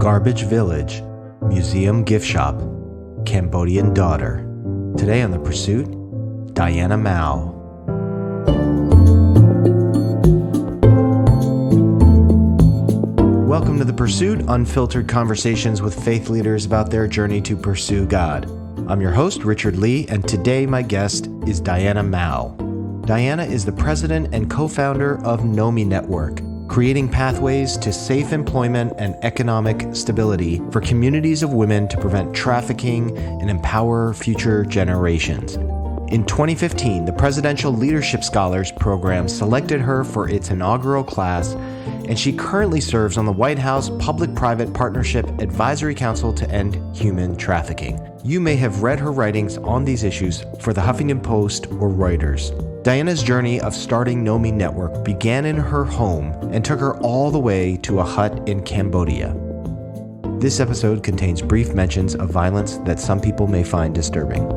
Garbage Village, Museum Gift Shop, Cambodian Daughter. Today on The Pursuit, Diana Mao. Welcome to The Pursuit, unfiltered conversations with faith leaders about their journey to pursue God. I'm your host, Richard Lee, and today my guest is Diana Mao. Diana is the president and co-founder of Nomi Network, creating pathways to safe employment and economic stability for communities of women to prevent trafficking and empower future generations. In 2015, the Presidential Leadership Scholars Program selected her for its inaugural class, and she currently serves on the White House Public-Private Partnership Advisory Council to End Human Trafficking. You may have read her writings on these issues for the Huffington Post or Reuters. Diana's journey of starting Nomi Network began in her home and took her all the way to a hut in Cambodia. This episode contains brief mentions of violence that some people may find disturbing.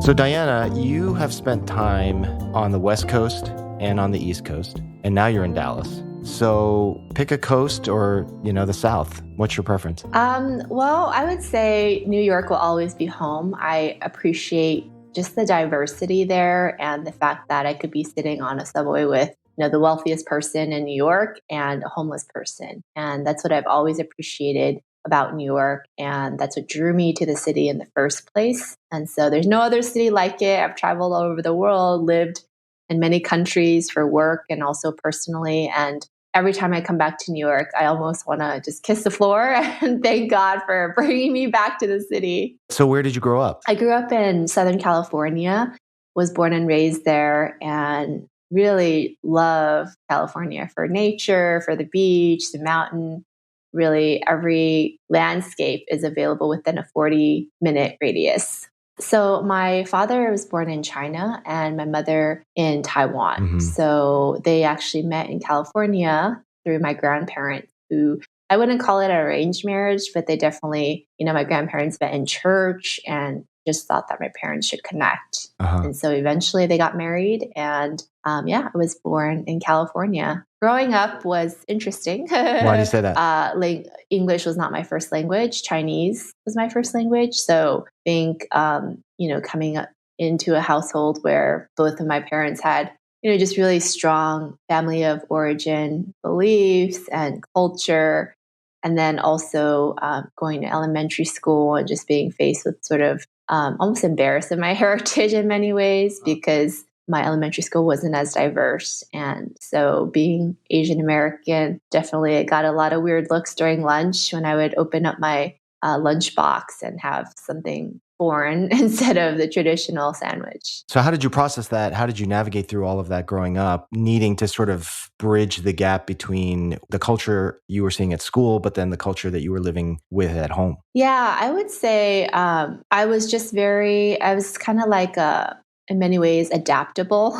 So Diana, you have spent time on the West Coast and on the East Coast, and now you're in Dallas. So pick a coast or, the South. What's your preference? Well, I would say New York will always be home. I appreciate just the diversity there and the fact that I could be sitting on a subway with, the wealthiest person in New York and a homeless person. And that's what I've always appreciated about New York. And that's what drew me to the city in the first place. And so there's no other city like it. I've traveled all over the world, lived in many countries for work and also personally. And every time I come back to New York, I almost want to just kiss the floor and thank God for bringing me back to the city. So where did you grow up? I grew up in Southern California, was born and raised there, and really love California for nature, for the beach, the mountain. Really, every landscape is available within a 40-minute radius. So my father was born in China and my mother in Taiwan. Mm-hmm. So they actually met in California through my grandparents, who I wouldn't call it an arranged marriage, but they definitely, my grandparents met in church and just thought that my parents should connect. Uh-huh. And so eventually they got married and I was born in California. Growing up was interesting. Why do you say that? English was not my first language. Chinese was my first language. So I think, coming up into a household where both of my parents had, just really strong family of origin beliefs and culture. And then also going to elementary school and just being faced with sort of almost embarrassed in my heritage in many ways because my elementary school wasn't as diverse. And so being Asian American, definitely I got a lot of weird looks during lunch when I would open up my lunch box and have something foreign instead of the traditional sandwich. So how did you process that? How did you navigate through all of that growing up, needing to sort of bridge the gap between the culture you were seeing at school, but then the culture that you were living with at home? Yeah, I would say I was kind of like in many ways adaptable.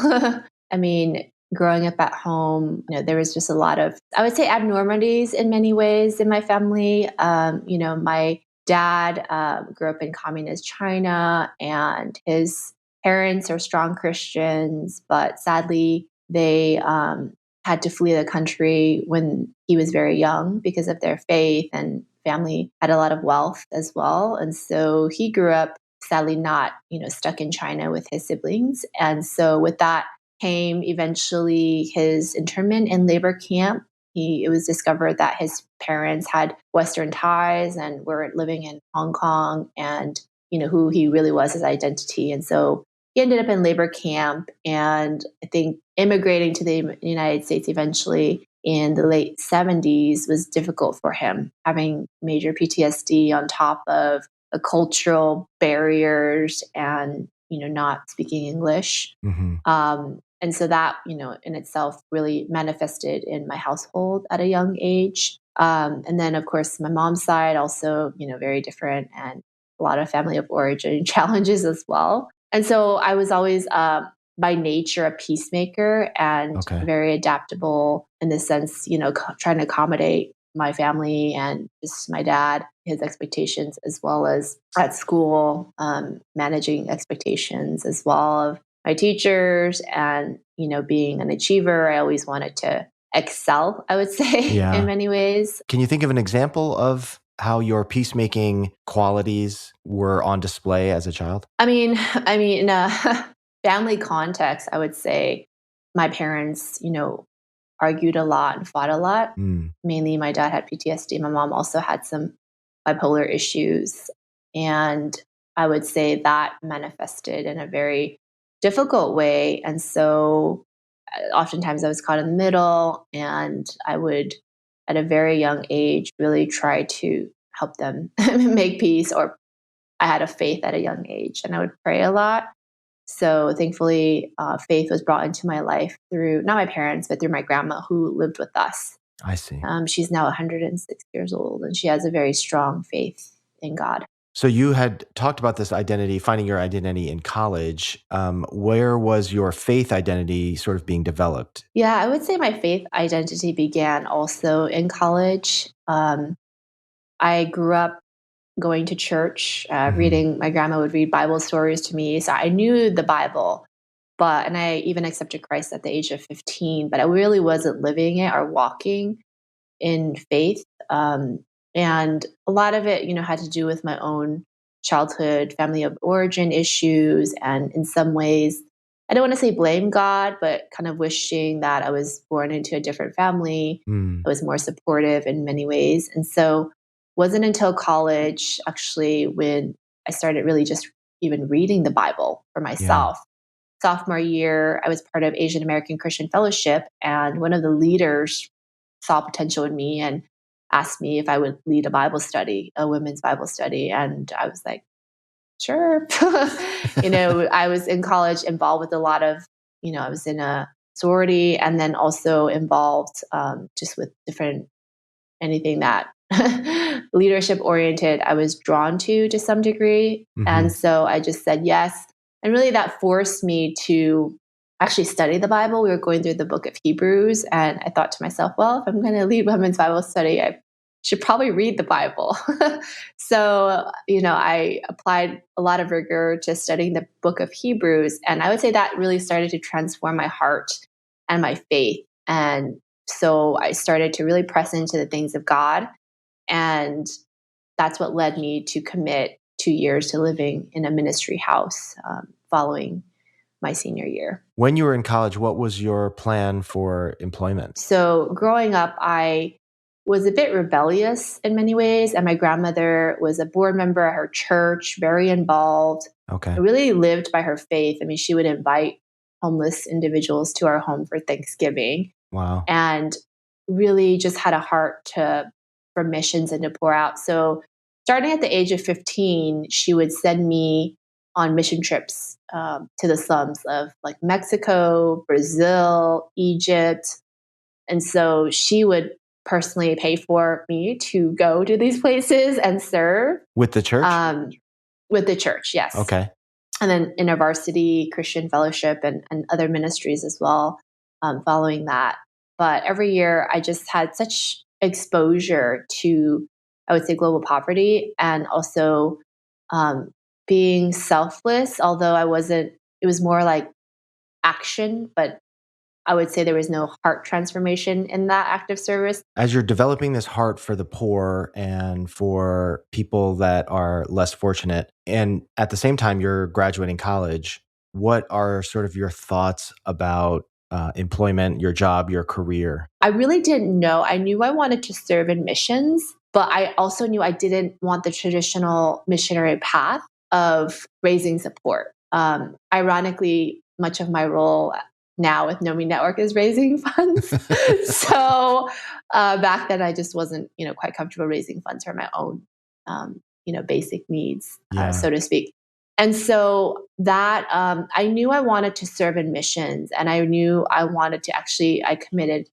I mean, growing up at home, there was just a lot of, I would say, abnormalities in many ways in my family. My dad grew up in communist China and his parents are strong Christians, but sadly they had to flee the country when he was very young because of their faith, and family had a lot of wealth as well. And so he grew up sadly not, stuck in China with his siblings. And so with that came eventually his internment in labor camp. It was discovered that his parents had Western ties and were living in Hong Kong and, who he really was, his identity. And so he ended up in labor camp and I think immigrating to the United States eventually in the late 70s was difficult for him, having major PTSD on top of the cultural barriers and, not speaking English. Mm-hmm. And so that, in itself really manifested in my household at a young age. And then, of course, my mom's side also, very different and a lot of family of origin challenges as well. And so I was always by nature a peacemaker and very adaptable in the sense, trying to accommodate my family and just my dad, his expectations, as well as at school, managing expectations as well of my teachers and, being an achiever. I always wanted to excel, I would say, in many ways. Can you think of an example of how your peacemaking qualities were on display as a child? I mean, in a family context, I would say my parents, argued a lot and fought a lot. Mm, Mainly, my dad had PTSD. My mom also had some bipolar issues. And I would say that manifested in a very difficult way. And so oftentimes I was caught in the middle, and I would, at a very young age, really try to help them make peace, or I had a faith at a young age, and I would pray a lot. So thankfully, faith was brought into my life through not my parents, but through my grandma who lived with us. I see. She's now 106 years old, and she has a very strong faith in God. So you had talked about this identity, finding your identity in college. Where was your faith identity sort of being developed? Yeah, I would say my faith identity began also in college. I grew up going to church, Hmm. reading. My grandma would read Bible stories to me, so I knew the Bible. And I even accepted Christ at the age of 15, but I really wasn't living it or walking in faith. And a lot of it, had to do with my own childhood, family of origin issues. And in some ways, I don't want to say blame God, but kind of wishing that I was born into a different family. Mm, I was more supportive in many ways. And so wasn't until college, actually, when I started really just even reading the Bible for yeah. myself. Sophomore year, I was part of Asian American Christian Fellowship, and one of the leaders saw potential in me and asked me if I would lead a Bible study, a women's Bible study. And I was like, sure. I was in college involved with a lot of, I was in a sorority, and then also involved just with different, anything that leadership oriented, I was drawn to some degree. And Hmm. so I just said yes. And really that forced me to actually study the Bible. We were going through the book of Hebrews, and I thought to myself, well, if I'm going to lead women's Bible study, I should probably read the Bible. So, I applied a lot of rigor to studying the book of Hebrews. And I would say that really started to transform my heart and my faith. And so I started to really press into the things of God. And that's what led me to commit 2 years to living in a ministry house following my senior year. When you were in college, what was your plan for employment? So growing up, I was a bit rebellious in many ways. And my grandmother was a board member at her church, very involved. I Okay. really lived by her faith. I mean, she would invite homeless individuals to our home for Thanksgiving, Wow. and really just had a heart for missions and to pour out. So starting at the age of 15, she would send me on mission trips to the slums of like Mexico, Brazil, Egypt. And so she would personally pay for me to go to these places and serve With the church? um, with the church, yes. Okay. And then in a varsity Christian fellowship and other ministries as well, following that. But every year I just had such exposure to, I would say, global poverty, and also um, being selfless, although I wasn't, it was more like action, but I would say there was no heart transformation in that act of service. As you're developing this heart for the poor and for people that are less fortunate, and at the same time you're graduating college, what are sort of your thoughts about employment, your job, your career? I really didn't know. I knew I wanted to serve in missions, but I also knew I didn't want the traditional missionary path of raising support. Ironically, much of my role now with Nomi Network is raising funds. So back then, I just wasn't, quite comfortable raising funds for my own, basic needs, Yeah. so to speak. And so that I knew I wanted to serve in missions, and I knew I wanted to actually. I committed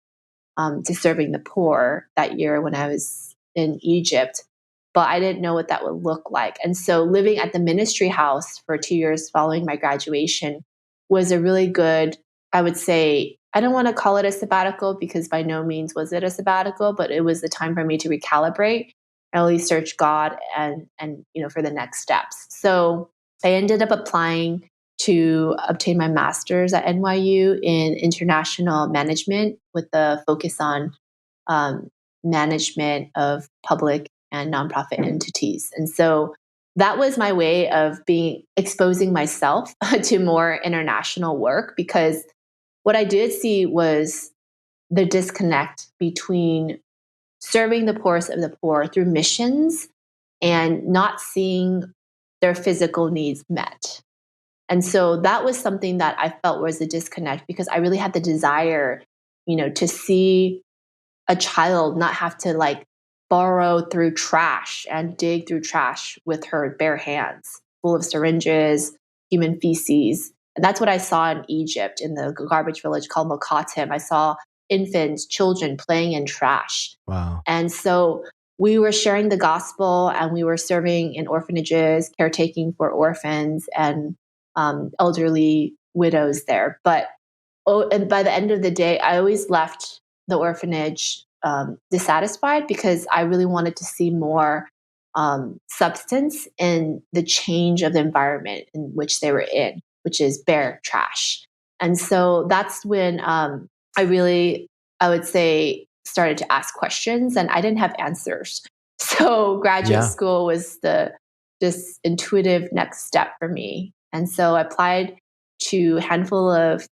to serving the poor that year when I was in Egypt, but I didn't know what that would look like. And so living at the ministry house for 2 years following my graduation was a really good, I would say, I don't want to call it a sabbatical because by no means was it a sabbatical, but it was the time for me to recalibrate and really search God and for the next steps. So I ended up applying to obtain my master's at NYU in international management with the focus on management of public and nonprofit entities. And so that was my way of exposing myself to more international work, because what I did see was the disconnect between serving the poorest of the poor through missions and not seeing their physical needs met. And so that was something that I felt was a disconnect, because I really had the desire, to see a child not have to like borrow through trash and dig through trash with her bare hands, full of syringes, human feces. And that's what I saw in Egypt in the garbage village called Mokatim. I saw infants, children playing in trash. Wow. And so we were sharing the gospel, and we were serving in orphanages, caretaking for orphans and elderly widows there. And by the end of the day, I always left the orphanage dissatisfied, because I really wanted to see more substance in the change of the environment in which they were in, which is bare trash. And so that's when I would say, started to ask questions, and I didn't have answers. So graduate school was the just intuitive next step for me. And so I applied to a handful of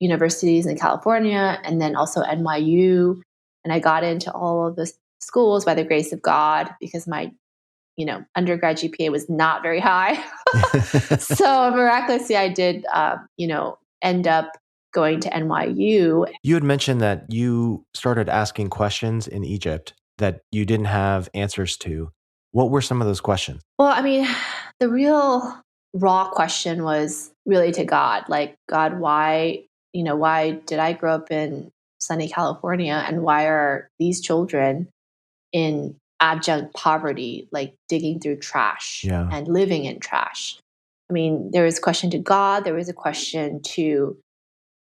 universities in California and then also NYU. And I got into all of the schools by the grace of God, because my, undergrad GPA was not very high. So miraculously, I did, end up going to NYU. You had mentioned that you started asking questions in Egypt that you didn't have answers to. What were some of those questions? Well, I mean, the real raw question was really to God, like, God, why did I grow up in sunny California, and why are these children in abject poverty, like digging through trash and living in trash? I mean, there was a question to God. There was a question to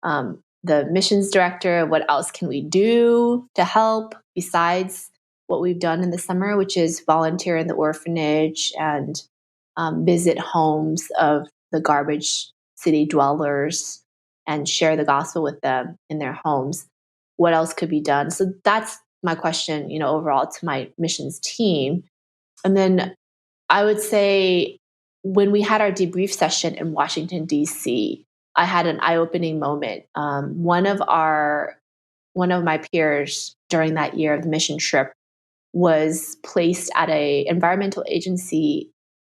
the missions director. What else can we do to help besides what we've done in the summer, which is volunteer in the orphanage and visit homes of the garbage city dwellers and share the gospel with them in their homes? What else could be done? So that's my question, overall to my missions team. And then I would say, when we had our debrief session in Washington, D.C., I had an eye-opening moment. One of my peers during that year of the mission trip was placed at a environmental agency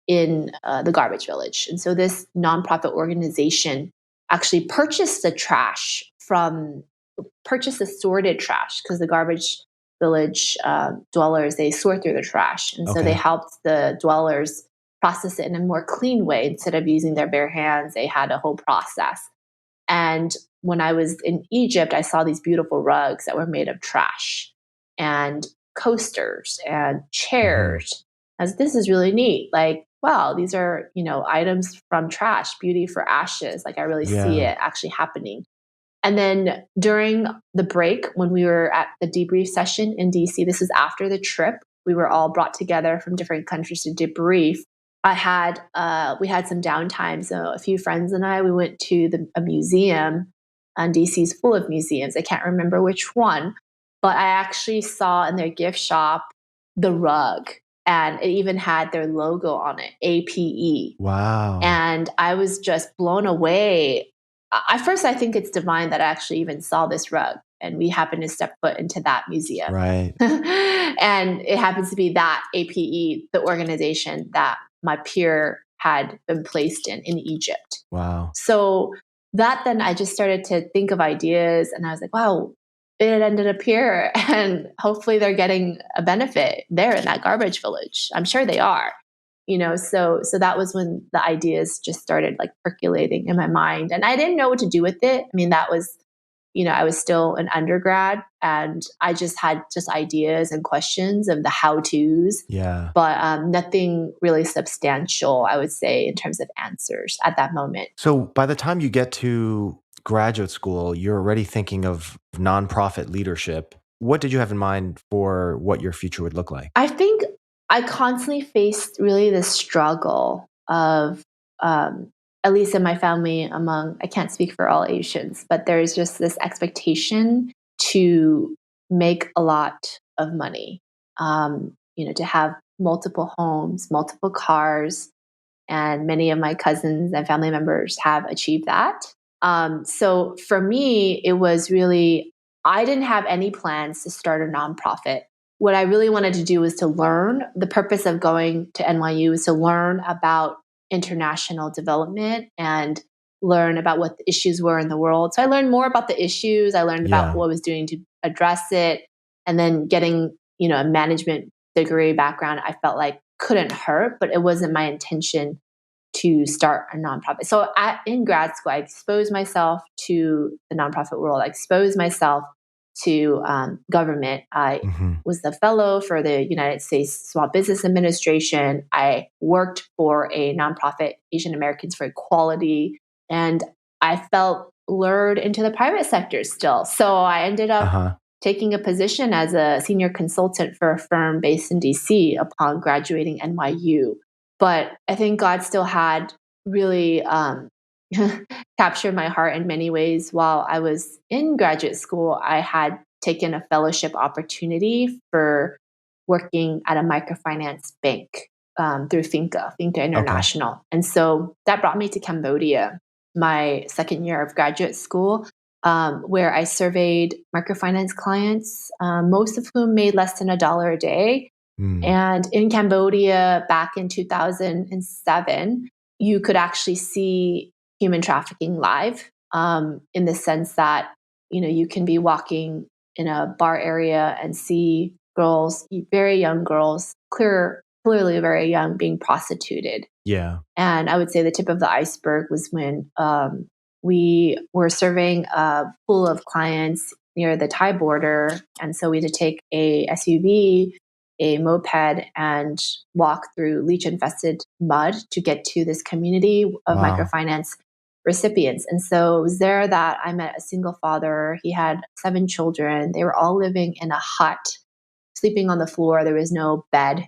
in the garbage village. And so this nonprofit organization actually purchased the sorted trash, because the garbage village dwellers, they sort through the trash. And so they helped the dwellers process it in a more clean way. Instead of using their bare hands, they had a whole process. And when I was in Egypt, I saw these beautiful rugs that were made of trash, and coasters and chairs. As this is really neat. Like, wow, these are, items from trash, beauty for ashes. Like, I really see it actually happening. And then during the break, when we were at the debrief session in DC, this is after the trip, we were all brought together from different countries to debrief. We had some downtime. So a few friends and I, we went to a museum, and DC's full of museums. I can't remember which one, but I actually saw in their gift shop the rug, and it even had their logo on it, APE. Wow. And I was just blown away. At first, I think it's divine that I actually even saw this rug, and we happened to step foot into that museum. Right. And it happens to be that APE, the organization that my peer had been placed in Egypt. Wow. So that then I just started to think of ideas, and I was like, wow, it ended up here, and hopefully they're getting a benefit there in that garbage village. I'm sure they are. So that was when the ideas just started like percolating in my mind, and I didn't know what to do with it. I mean, that was, I was still an undergrad, and I just had ideas and questions of the how-tos, but nothing really substantial, I would say, in terms of answers at that moment. So by the time you get to graduate school, you're already thinking of nonprofit leadership. What did you have in mind for what your future would look like? I think I constantly faced really the struggle of at least in my family, I can't speak for all Asians, but there's just this expectation to make a lot of money, to have multiple homes, multiple cars, and many of my cousins and family members have achieved that. So for me, it was really, I didn't have any plans to start a nonprofit. What I really wanted to do was to learn. The purpose of going to NYU is to learn about international development and learn about what the issues were in the world. So I learned more about the issues. I learned about Yeah. what I was doing to address it. And then getting, a management degree background, I felt like couldn't hurt, but it wasn't my intention to start a nonprofit. So in grad school, I exposed myself to the nonprofit world. I exposed myself to government. I Mm-hmm. was the fellow for the United States Small Business Administration. I worked for a nonprofit, Asian Americans for Equality, and I felt lured into the private sector still. So I ended up Uh-huh. taking a position as a senior consultant for a firm based in DC upon graduating NYU. But I think God still had really captured my heart in many ways. While I was in graduate school, I had taken a fellowship opportunity for working at a microfinance bank through Finca Okay. International. And so that brought me to Cambodia, my second year of graduate school, where I surveyed microfinance clients, most of whom made less than $1 a day. Mm. And in Cambodia, back in 2007, you could actually see human trafficking live, in the sense that, you can be walking in a bar area and see girls, very young girls, clearly very young, being prostituted. Yeah. And I would say the tip of the iceberg was when we were serving a pool of clients near the Thai border. And so we had to take a SUV, a moped, and walk through leech infested mud to get to this community of Wow. microfinance recipients. And so it was there that I met a single father. He had 7 children. They were all living in a hut, sleeping on the floor. There was no bed.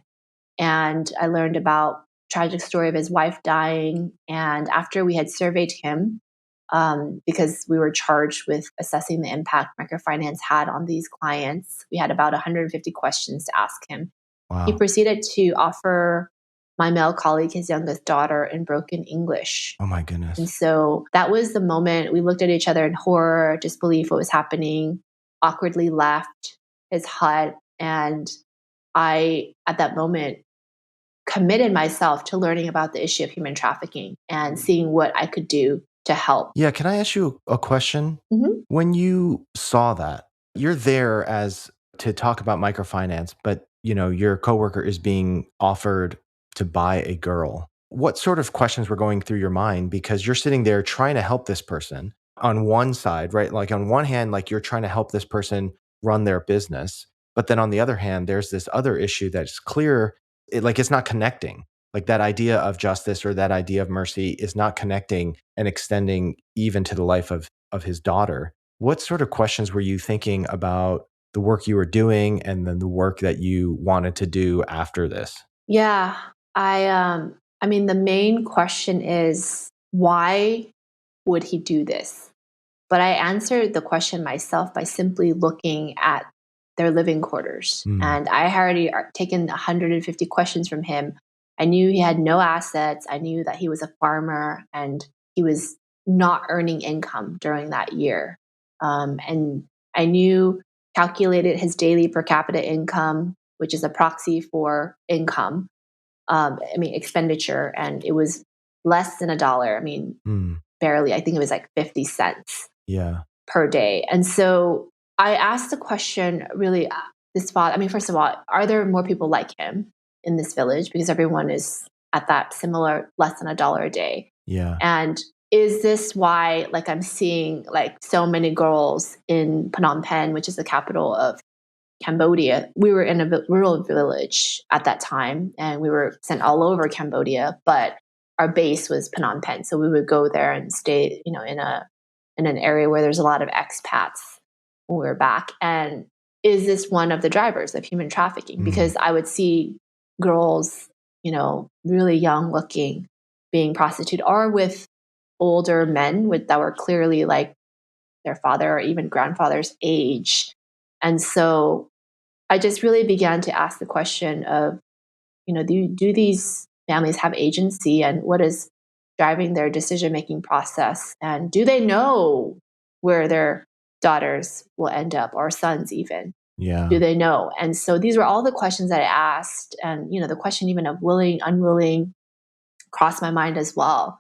And I learned about tragic story of his wife dying. And after we had surveyed him, because we were charged with assessing the impact microfinance had on these clients, we had about 150 questions to ask him. He Wow. proceeded to offer my male colleague his youngest daughter in broken English. Oh my And goodness. so that was the moment we looked at each other in horror, disbelief what was happening, awkwardly left his hut. And I, at that moment, committed myself to learning about the issue of human trafficking and seeing what I could do to help. Yeah, can I ask you a question? Mhm. When you saw that, you're there as to talk about microfinance, but your coworker is being offered to buy a girl. What sort of questions were going through your mind? Because you're sitting there trying to help this person on one side, right? Like on one hand, like you're trying to help this person run their business. But then on the other hand, there's this other issue that's clear, like it's not connecting. Like that idea of justice or that idea of mercy is not connecting and extending even to the life of his daughter. What sort of questions were you thinking about the work you were doing and then the work that you wanted to do after this? Yeah, I mean the main question is why would he do this? But I answered the question myself by simply looking at their living quarters. Mm, And I had already taken 150 questions from him. I knew he had no assets. I knew that he was a farmer and he was not earning income during that year. And I knew, calculated his daily per capita income, which is a proxy for income, expenditure, and it was less than $1. mm, Barely. I think it was like 50 cents yeah. per day. And so I asked the question really, this father, first of all, are there more people like him in this village? Because everyone is at that similar less than $1 a day. Yeah. And is this why, like, I'm seeing like so many girls in Phnom Penh, which is the capital of Cambodia? We were in a rural village at that time and we were sent all over Cambodia, but our base was Phnom Penh. So we would go there and stay, in an area where there's a lot of expats when we were back. And is this one of the drivers of human trafficking? Mm, Because I would see girls, really young looking, being prostituted or with older men that were clearly like their father or even grandfather's age. And so I just really began to ask the question of, do these families have agency, and what is driving their decision-making process? And do they know where their daughters will end up, or sons even? Yeah. Do they know? And so these were all the questions that I asked. And, the question even of willing, unwilling crossed my mind as well,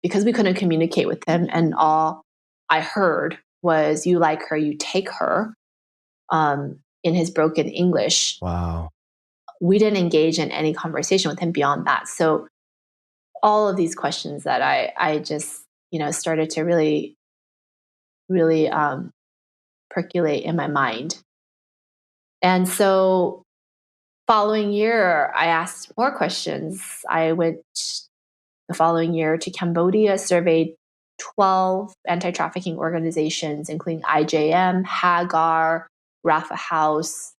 because we couldn't communicate with him. And all I heard was, "You like her, you take her," in his broken English. Wow. We didn't engage in any conversation with him beyond that. So all of these questions that I just, started to really, really percolate in my mind. And so following year, I asked more questions. I went the following year to Cambodia, surveyed 12 anti-trafficking organizations, including IJM, Hagar, Rafa House.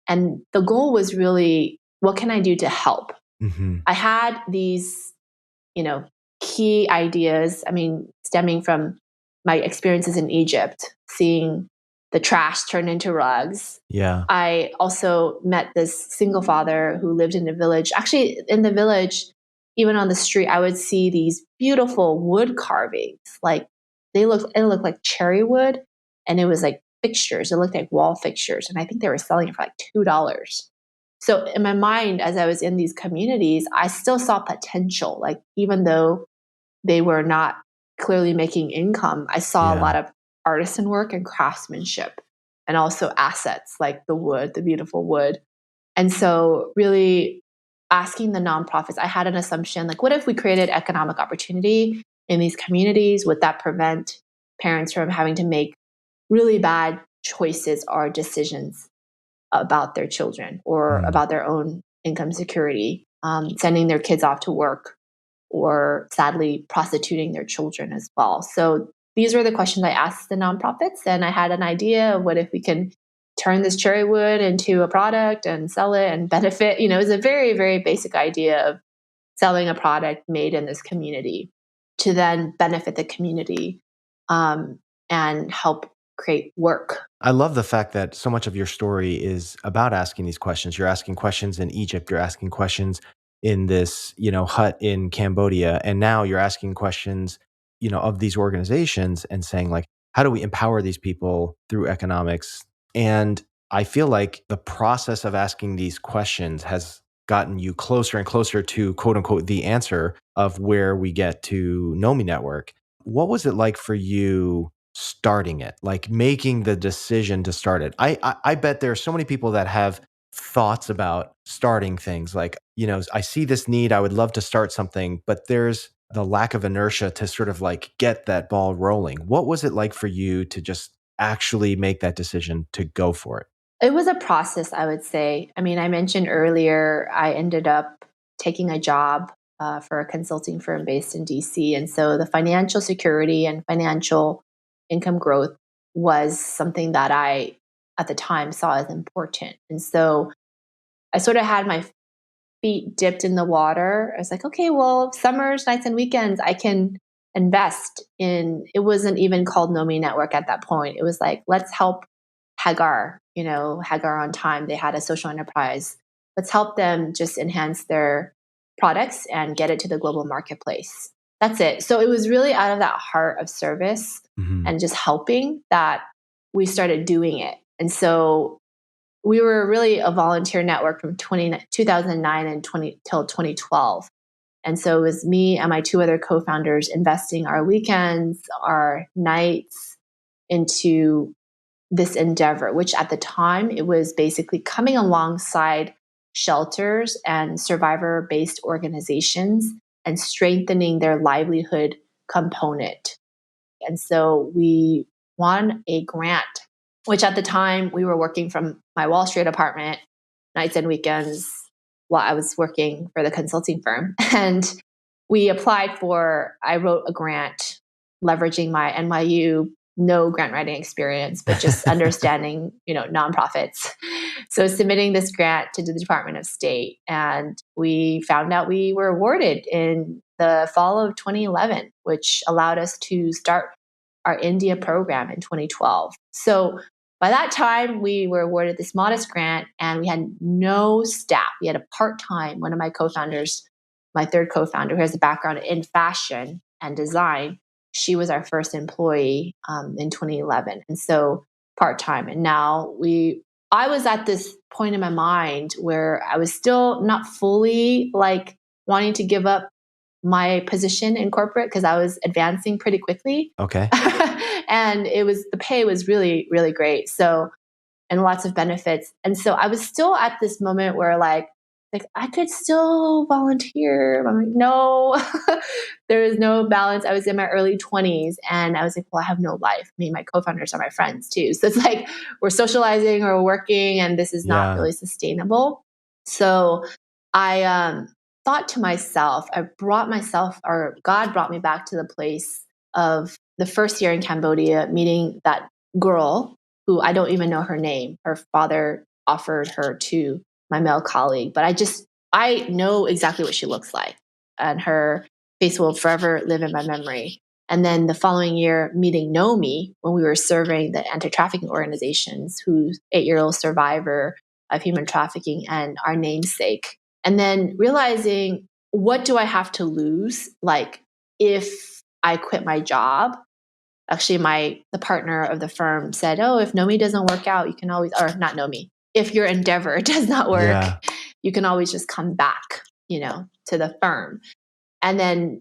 And the goal was really, what can I do to help? Mm-hmm. I had these, key ideas. I mean, stemming from my experiences in Egypt, seeing the trash turned into rugs. Yeah. I also met this single father who lived in a village. Actually, in the village, even on the street, I would see these beautiful wood carvings. Like it looked like cherry wood, and it was like fixtures. It looked like wall fixtures, and I think they were selling it for like $2. So in my mind, as I was in these communities, I still saw potential. Like even though they were not clearly making income, I saw a Yeah. lot of artisan work and craftsmanship, and also assets like the wood, the beautiful wood. And so really asking the nonprofits, I had an assumption like, what if we created economic opportunity in these communities? Would that prevent parents from having to make really bad choices or decisions about their children or about their own income security, sending their kids off to work, or sadly prostituting their children as well? So these were the questions I asked the nonprofits, and I had an idea of what if we can turn this cherry wood into a product and sell it and benefit. It was a very, very basic idea of selling a product made in this community to then benefit the community, and help create work. I love the fact that so much of your story is about asking these questions. You're asking questions in Egypt, you're asking questions in this, hut in Cambodia, and now you're asking questions, of these organizations and saying like, how do we empower these people through economics? And I feel like the process of asking these questions has gotten you closer and closer to quote unquote the answer of where we get to Nomi Network. What was it like for you starting it, like making the decision to start it? I bet there are so many people that have thoughts about starting things like, I see this need, I would love to start something, but there's the lack of inertia to sort of like get that ball rolling. What was it like for you to just actually make that decision to go for it? It was a process, I would say. I mean, I mentioned earlier, I ended up taking a job for a consulting firm based in DC. And so the financial security and financial income growth was something that I, at the time, saw as important. And so I sort of had my feet dipped in the water. I was like, okay, well, summers, nights, and weekends, I can invest in. It wasn't even called Nomi Network at that point. It was like, let's help Hagar, Hagar on Time. They had a social enterprise. Let's help them just enhance their products and get it to the global marketplace. That's it. So it was really out of that heart of service Mm-hmm. and just helping that we started doing it. And so we were really a volunteer network from 2009 and 20 till 2012. And so it was me and my two other co-founders investing our weekends, our nights into this endeavor, which at the time it was basically coming alongside shelters and survivor-based organizations and strengthening their livelihood component. And so we won a grant, which at the time we were working from my Wall Street apartment, nights and weekends, while I was working for the consulting firm. And I wrote a grant leveraging my NYU, no grant writing experience, but just understanding, nonprofits. So submitting this grant to the Department of State, and we found out we were awarded in the fall of 2011, which allowed us to start our India program in 2012. So by that time, we were awarded this modest grant and we had no staff. We had a part-time, one of my co-founders, my third co-founder, who has a background in fashion and design. She was our first employee in 2011. And so part-time. And now I was at this point in my mind where I was still not fully like wanting to give up my position in corporate because I was advancing pretty quickly. Okay. And the pay was really, really great. So, and lots of benefits. And so I was still at this moment where like I could still volunteer. I'm like, no, there is no balance. I was in my early 20s and I was like, well, I have no life. Me and my co-founders are my friends too. So it's like we're socializing or working and this is not really sustainable. So I thought to myself, God brought me back to the place of the first year in Cambodia, meeting that girl who I don't even know her name. Her father offered her to my male colleague, but I know exactly what she looks like, and her face will forever live in my memory. And then the following year, meeting Nomi when we were serving the anti-trafficking organizations, who's 8-year-old survivor of human trafficking and our namesake. And then realizing, what do I have to lose? Like, if I quit my job, actually the partner of the firm said, oh, if Nomi doesn't work out, you can always, or not Nomi, if your endeavor does not work, you can always just come back, to the firm. And then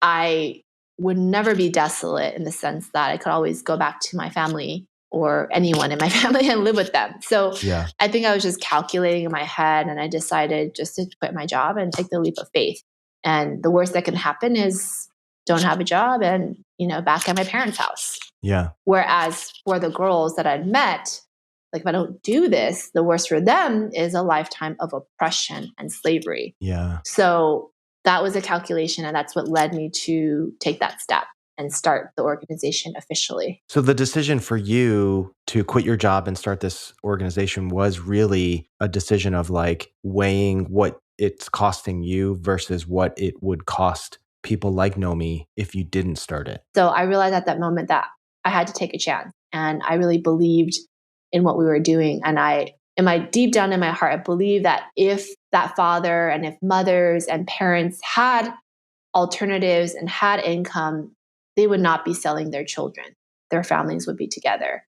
I would never be desolate in the sense that I could always go back to my family or anyone in my family and live with them. So I think I was just calculating in my head, and I decided just to quit my job and take the leap of faith. And the worst that can happen is don't have a job and, back at my parents' house. Yeah. Whereas for the girls that I'd met, like, if I don't do this, the worst for them is a lifetime of oppression and slavery. Yeah. So that was a calculation, and that's what led me to take that step and start the organization officially. So the decision for you to quit your job and start this organization was really a decision of like weighing what it's costing you versus what it would cost people like Nomi if you didn't start it. So I realized at that moment that I had to take a chance, and I really believed in what we were doing. And deep down in my heart, I believe that if that father and if mothers and parents had alternatives and had income, they would not be selling their children. Their families would be together.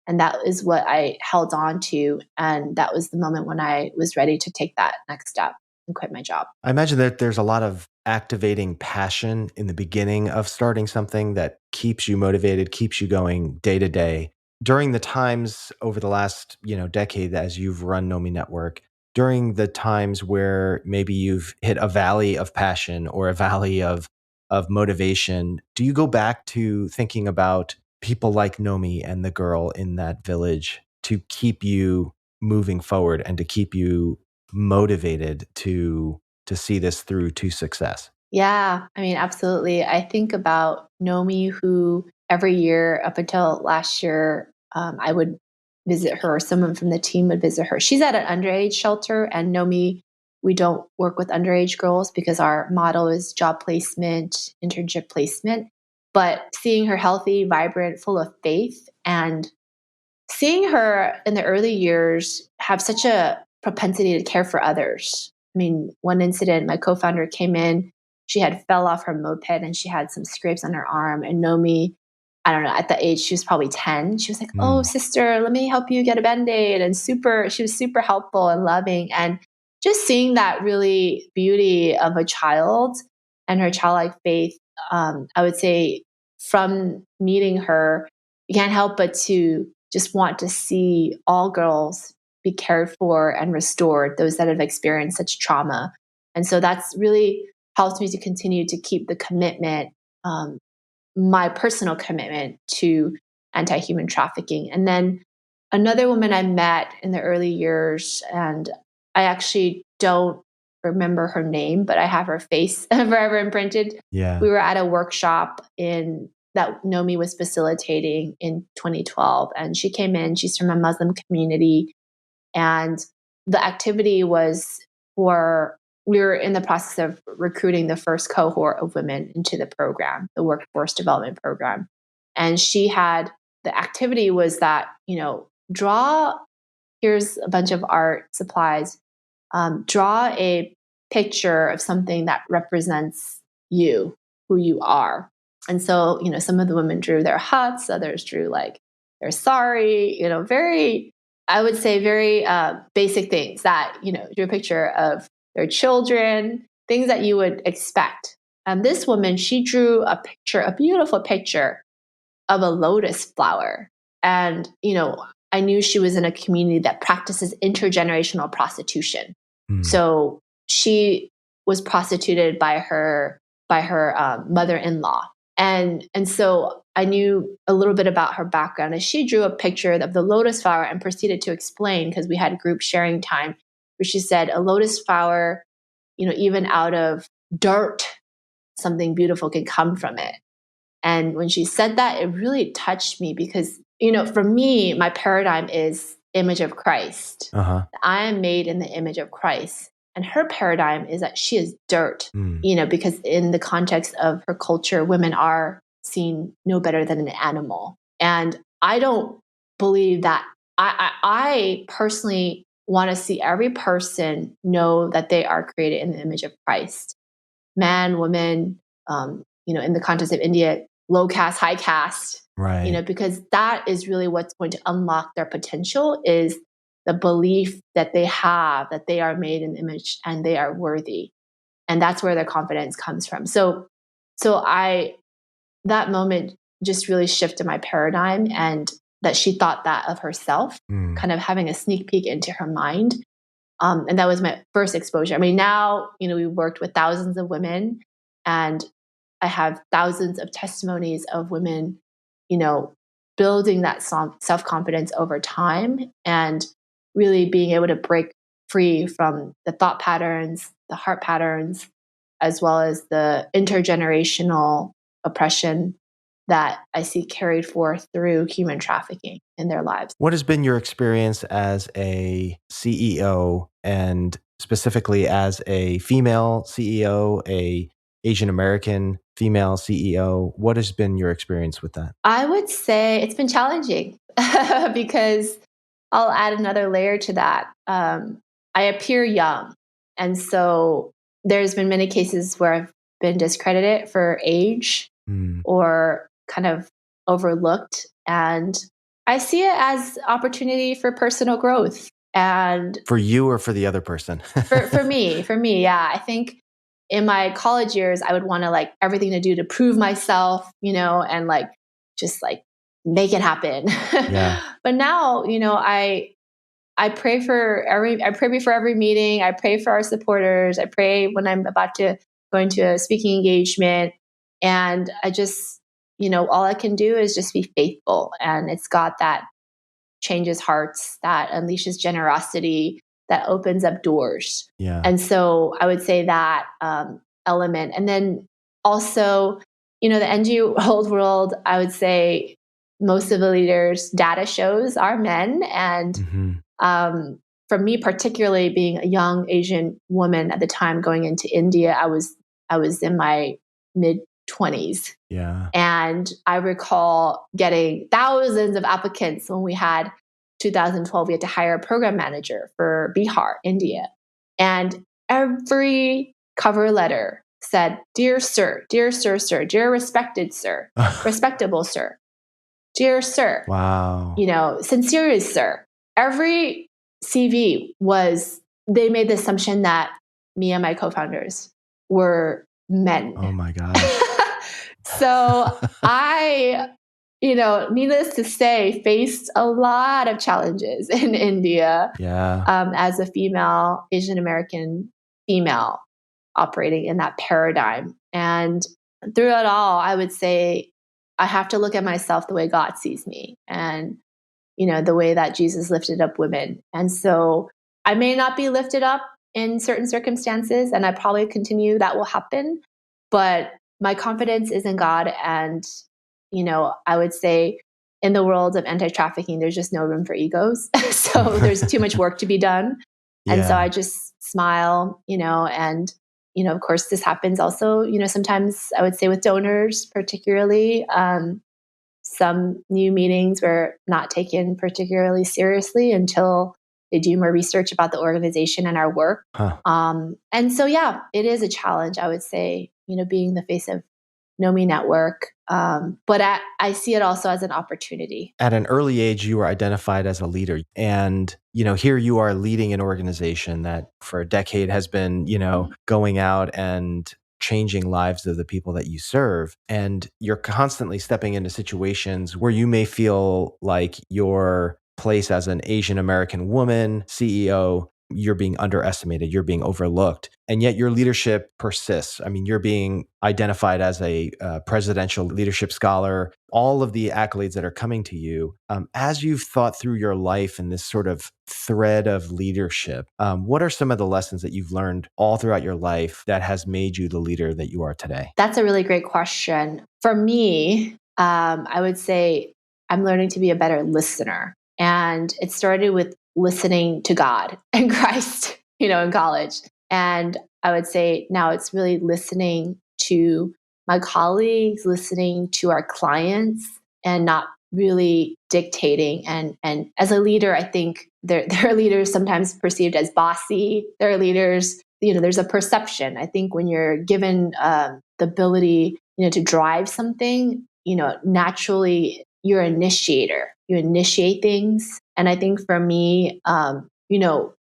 And that is what I held on to. And that was the moment when I was ready to take that next step and quit my job. I imagine that there's a lot of activating passion in the beginning of starting something that keeps you motivated, keeps you going day to day. During the times over the last, decade as you've run Nomi Network, during the times where maybe you've hit a valley of passion or a valley of motivation, do you go back to thinking about people like Nomi and the girl in that village to keep you moving forward and to keep you motivated to see this through to success? Yeah, I mean, absolutely. I think about Nomi, who every year up until last year, I would visit her, or someone from the team would visit her. She's at an underage shelter, and Nomi, we don't work with underage girls because our model is job placement, internship placement. But seeing her healthy, vibrant, full of faith, and seeing her in the early years have such a propensity to care for others. I mean, one incident, my co-founder came in, she had fell off her moped and she had some scrapes on her arm. And Nomi, I don't know, at the age, she was probably 10. She was like, oh, sister, let me help you get a Band-Aid. And she was super helpful and loving. And just seeing that really beauty of a child and her childlike faith, I would say from meeting her, you can't help but to just want to see all girls be cared for and restored, those that have experienced such trauma. And so that's really helped me to continue to keep the commitment, my personal commitment to anti-human trafficking. And then another woman I met in the early years, and I actually don't remember her name, but I have her face forever imprinted. Yeah. We were at a workshop that Nomi was facilitating in 2012. And she came in, she's from a Muslim community. And the activity was for we were in the process of recruiting the first cohort of women into the program, the workforce development program. And the activity was that, here's a bunch of art supplies, draw a picture of something that represents you, who you are. And so, some of the women drew their huts, others drew like their sari, very, I would say very basic things that, drew a picture of their children, things that you would expect. And this woman, she drew a beautiful picture of a lotus flower. And, I knew she was in a community that practices intergenerational prostitution. So she was prostituted by her mother-in-law. And so I knew a little bit about her background. And she drew a picture of the lotus flower and proceeded to explain, because we had group sharing time, where she said a lotus flower, even out of dirt, something beautiful can come from it. And when she said that, it really touched me because, for me, my paradigm is image of Christ. Uh-huh. I am made in the image of Christ. And her paradigm is that she is dirt, because in the context of her culture, women are seen no better than an animal. And I don't believe that. I personally want to see every person know that they are created in the image of Christ. Man, woman, in the context of India, low caste, high caste, right? Because that is really what's going to unlock their potential, is the belief that they have that they are made in the image and they are worthy. And that's where their confidence comes from. So that moment just really shifted my paradigm, and that she thought that of herself, kind of having a sneak peek into her mind. And that was my first exposure. I mean, now, we worked with thousands of women, and I have thousands of testimonies of women, building that self-confidence over time and really being able to break free from the thought patterns, the heart patterns, as well as the intergenerational oppression that I see carried forth through human trafficking in their lives. What has been your experience as a CEO, and specifically as a female CEO, a Asian American female CEO? What has been your experience with that? I would say it's been challenging because I'll add another layer to that. I appear young. And so there's been many cases where I've been discredited for age or kind of overlooked. And I see it as opportunity for personal growth. And for you or for the other person? for me, yeah. I think in my college years, I would want to everything to do to prove myself, and just make it happen. Yeah. But now, I pray I pray before every meeting. I pray for our supporters. I pray when I'm about to go into a speaking engagement. And I just, all I can do is just be faithful. And it's God that changes hearts, that unleashes generosity, that opens up doors. Yeah. And so I would say that element. And then also, the NGO world, I would say most of the leaders, data shows, are men. And for me, particularly being a young Asian woman at the time going into India, I was in my mid-20s. Yeah. And I recall getting thousands of applicants when we had 2012. We had to hire a program manager for Bihar, India. And every cover letter said, "Dear sir, dear sir, sir, dear respected sir, respectable sir, dear sir." Wow. Sincerely, sir. Every CV they made the assumption that me and my co-founders were men. Oh my gosh. So I, needless to say, faced a lot of challenges in India. Yeah. As a female, Asian American female operating in that paradigm. And through it all, I would say I have to look at myself the way God sees me, and, the way that Jesus lifted up women. And so I may not be lifted up in certain circumstances, and I probably that will happen, but my confidence is in God. And, I would say in the world of anti-trafficking, there's just no room for egos. So there's too much work to be done. And so Yeah. I just smile, and, of course, this happens also, sometimes I would say with donors, particularly. Some new meetings were not taken particularly seriously until they do more research about the organization and our work. Huh. And so, yeah, it is a challenge, I would say, being the face of Nomi Network. But I see it also as an opportunity. At an early age, you were identified as a leader. And, here you are leading an organization that for a decade has been, going out and changing lives of the people that you serve. And you're constantly stepping into situations where you may feel like your place as an Asian American woman, CEO, you're being underestimated, you're being overlooked, and yet your leadership persists. I mean, you're being identified as a presidential leadership scholar, all of the accolades that are coming to you. As you've thought through your life and this sort of thread of leadership, what are some of the lessons that you've learned all throughout your life that has made you the leader that you are today? That's a really great question. For me, I would say I'm learning to be a better listener. And it started with listening to God and Christ, in college. And I would say now it's really listening to my colleagues, listening to our clients, and not really dictating. And as a leader, I think there are leaders sometimes perceived as bossy. There are leaders, there's a perception. I think when you're given the ability, to drive something, naturally you're an initiator. You initiate things. And I think for me,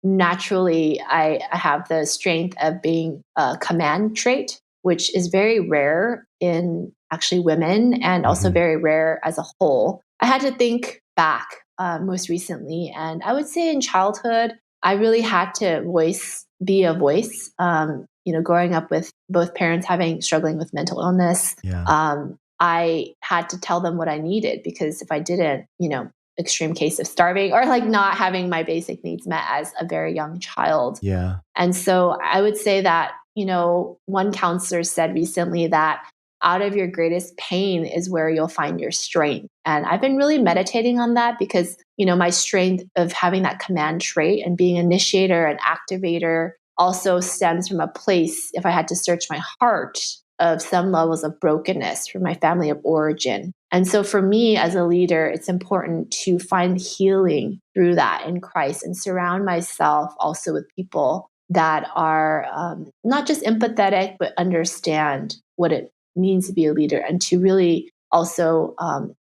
naturally I have the strength of being a command trait, which is very rare in actually women and also Mhm. very rare as a whole. I had to think back most recently, and I would say in childhood, I really had to be a voice. Growing up with both parents struggling with mental illness, Yeah. I had to tell them what I needed, because if I didn't, extreme case of starving or like not having my basic needs met as a very young child. Yeah. And so I would say that, one counselor said recently that out of your greatest pain is where you'll find your strength. And I've been really meditating on that because, my strength of having that command trait and being initiator and activator also stems from a place, if I had to search my heart, of some levels of brokenness from my family of origin. And so for me as a leader, it's important to find healing through that in Christ and surround myself also with people that are not just empathetic, but understand what it means to be a leader and to really also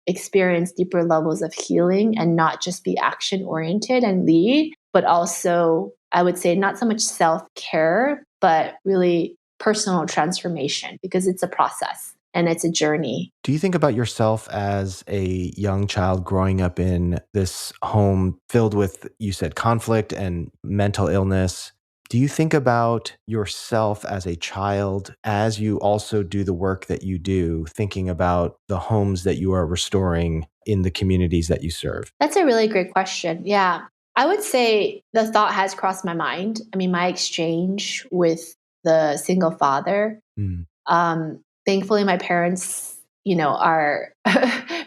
experience deeper levels of healing and not just be action oriented and lead, but also, I would say, not so much self care, but really personal transformation, because it's a process and it's a journey. Do you think about yourself as a young child growing up in this home filled with, you said, conflict and mental illness? Do you think about yourself as a child as you also do the work that you do, thinking about the homes that you are restoring in the communities that you serve? That's a really great question. Yeah. I would say the thought has crossed my mind. I mean, my exchange with the single father, Mm. thankfully, my parents, are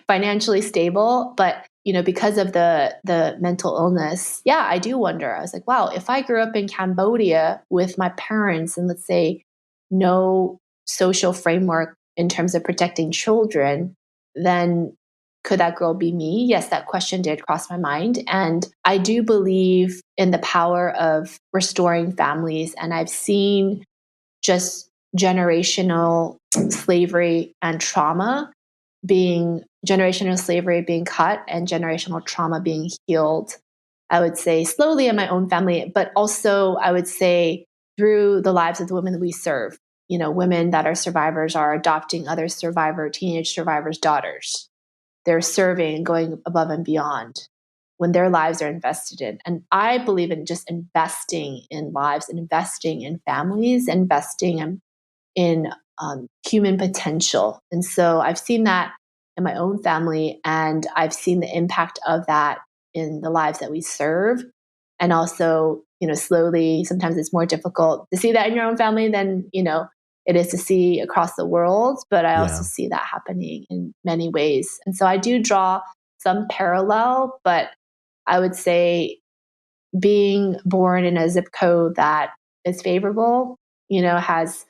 financially stable, but because of the mental illness, yeah, I do wonder. I was like, wow, if I grew up in Cambodia with my parents and let's say no social framework in terms of protecting children, then could that girl be me? Yes, that question did cross my mind. And I do believe in the power of restoring families. And I've seen just generational slavery and trauma generational slavery being cut and generational trauma being healed. I would say slowly in my own family, but also I would say through the lives of the women that we serve. Women that are survivors are adopting other teenage survivors' daughters. They're serving and going above and beyond when their lives are invested in. And I believe in just investing in lives, and investing in families, investing in human potential. And so I've seen that in my own family, and I've seen the impact of that in the lives that we serve. And also, slowly, sometimes it's more difficult to see that in your own family than, it is to see across the world. But I also Yeah. see that happening in many ways. And so I do draw some parallel, but I would say being born in a zip code that is favorable, has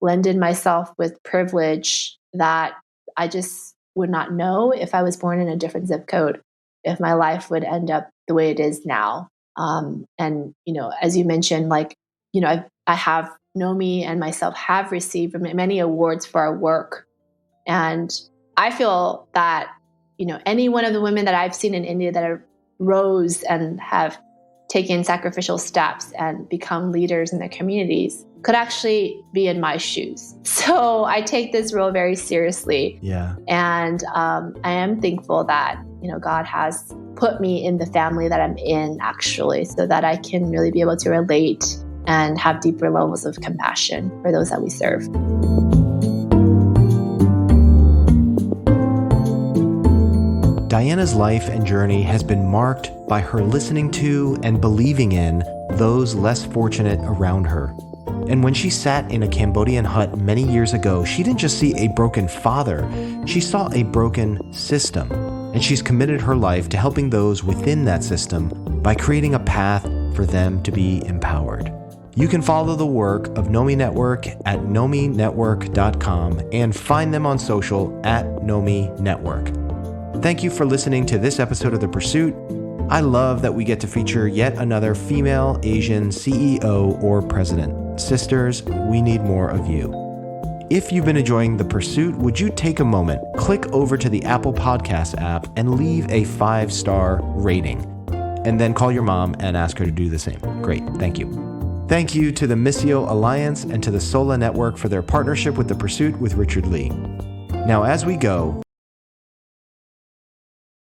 lended myself with privilege that I just would not know if I was born in a different zip code, if my life would end up the way it is now. And, as you mentioned, I have Nomi and myself have received many awards for our work. And I feel that, any one of the women that I've seen in India that have rose and have taken sacrificial steps and become leaders in their communities could actually be in my shoes. So I take this role very seriously. Yeah. And I am thankful that, God has put me in the family that I'm in, actually, so that I can really be able to relate and have deeper levels of compassion for those that we serve. Diana's life and journey has been marked by her listening to and believing in those less fortunate around her. And when she sat in a Cambodian hut many years ago, she didn't just see a broken father, she saw a broken system. And she's committed her life to helping those within that system by creating a path for them to be empowered. You can follow the work of Nomi Network at nominetwork.com and find them on social at Nomi Network. Thank you for listening to this episode of The Pursuit. I love that we get to feature yet another female Asian CEO or president. Sisters, we need more of you. If you've been enjoying The Pursuit, would you take a moment, click over to the Apple Podcast app and leave a 5-star rating, and then call your mom and ask her to do the same. Great, thank you. Thank you to the Missio Alliance and to the Sola Network for their partnership with The Pursuit with Richard Lee. Now, as we go,